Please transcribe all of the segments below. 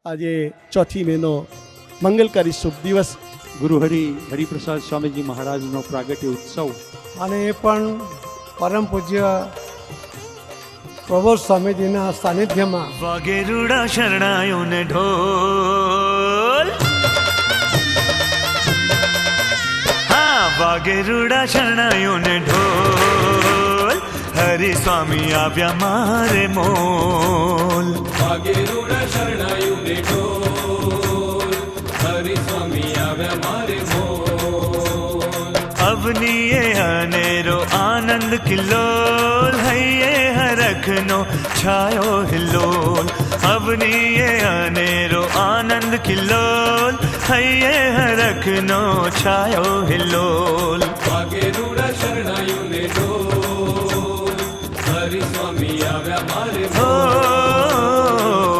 આજે 4મી મેનો મંગલકારી શુભ દિવસ ગુરુ હરિપ્રસાદ સ્વામીજી મહારાજનો પ્રાગટ્ય ઉત્સવ અને એ પણ પરમ પૂજ્ય પ્રબોધ સ્વામીજીના સાનિધ્યમાં વાગે રૂડા શરણાયોને ઢોલ, હા વાગે રૂડા શરણાયોને ઢોલ, હરિ સ્વામી આવ્યા મારે મોલ. વાગે રૂડા શરણાયોને ઢોલ, હરિ સ્વામી આવ્યા મારે મોલ. અવનીએ અનેરો આનંદ કિલ્લોલ, હૈયે હરખનો છાયો હિલ્લોલ. અવનીએ અનેરો આનંદ કિલ્લોલ, હૈયે હરખનો છાયો હિલ્લોલ. વાગે રૂડા શરણાયોને ઢોલ, હરિ સ્વામી આવ્યા મારે હો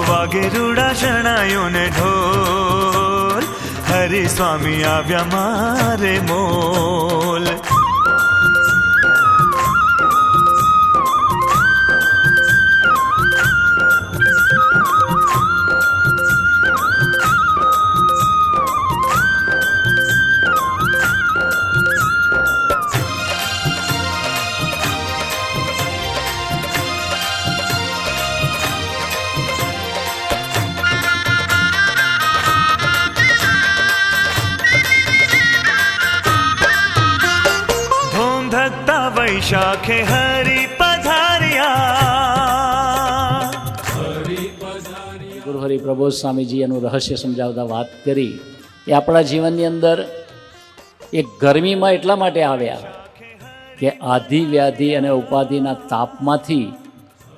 વાગે રૂડા શરણાયોને ઢોલ, હરિ સ્વામી આવ્યા મારે મોલ. વૈશાખે હરિ પધાર્યા. ગુરુ હરિ પ્રબોધ સ્વામીજી એનું રહસ્ય સમજાવતા વાત કરી એ આપણા જીવનની અંદર એક ગરમીમાં એટલા માટે આવ્યા કે આધિ વ્યાધિ અને ઉપાધિના તાપમાંથી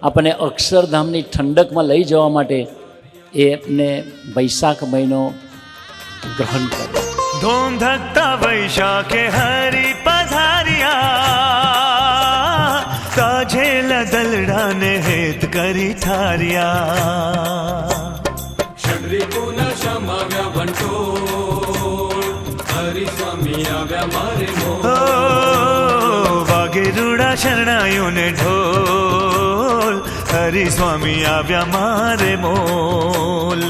આપણને અક્ષરધામની ઠંડકમાં લઈ જવા માટે એમને વૈશાખ મહિનો ગ્રહણ કર્યો. ધૂમ ધકતા વૈશાખે હરિ પધાર્યા, કાજેલા દલડાને હેત કરી ઠાર્યા. ષડરીપુના શમાવ્યા વંટોળ, હરિ સ્વામી આવ્યા મારે મોલ. હો વાગે રૂડા શરણાયોને ઢોલ, હરિ સ્વામી આવ્યા મારે મોલ.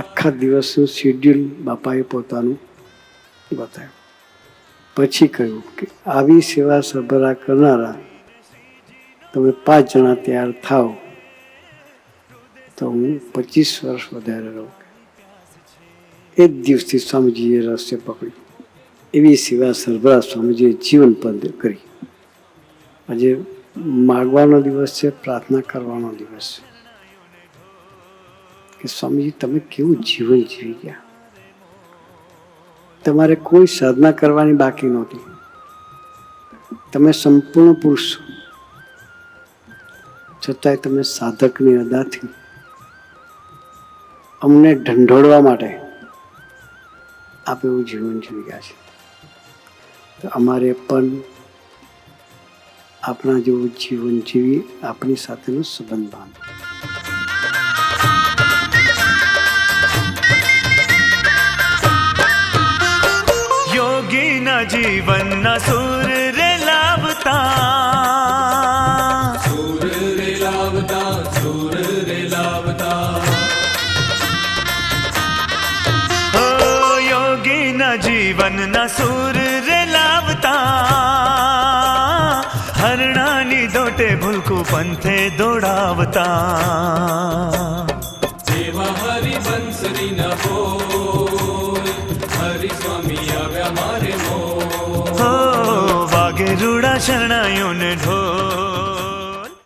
આખા દિવસનું શેડ્યુલ બાપાએ પોતાનું બતાવ્યું. પછી કહ્યું કે આવી સેવા સરભરા કરનારા તમે 5 જણા તૈયાર થાવ તો હું 25 વર્ષ વધારે રહું. એ જ દિવસથી સ્વામીજીએ રહસ્ય પકડ્યું. એવી સેવા સરભરા સ્વામીજીએ જીવન પંદ કરી. આજે માગવાનો દિવસ છે, પ્રાર્થના કરવાનો દિવસ છે કે સ્વામીજી તમે કેવું જીવન જીવી ગયા. તમારે કોઈ સાધના કરવાની બાકી નહોતી. તમે સંપૂર્ણ પુરુષ છો, છતાંય તમે સાધકની અદાથી અમને ઢંઢોળવા માટે આપ એવું જીવન જીવી ગયા છે. તો અમારે પણ આપણા જેવું જીવન જીવી આપણી સાથેનો સંબંધ બાંધો. યોગીના જીવનના સુર રે લાવતા, સુર રે લાવતા, સુર રે લાવતા. હો યોગીના જીવનના સુર રે લાવતા, હરણાની દોટે ભૂલકું પંથે દોડાવતા. જેવા હરિ બંસરીના બોલ, હરિ સ્વામી આવ્યા મારે મોલ. હો વાગે રૂડા શરણાયોને ઢોલ,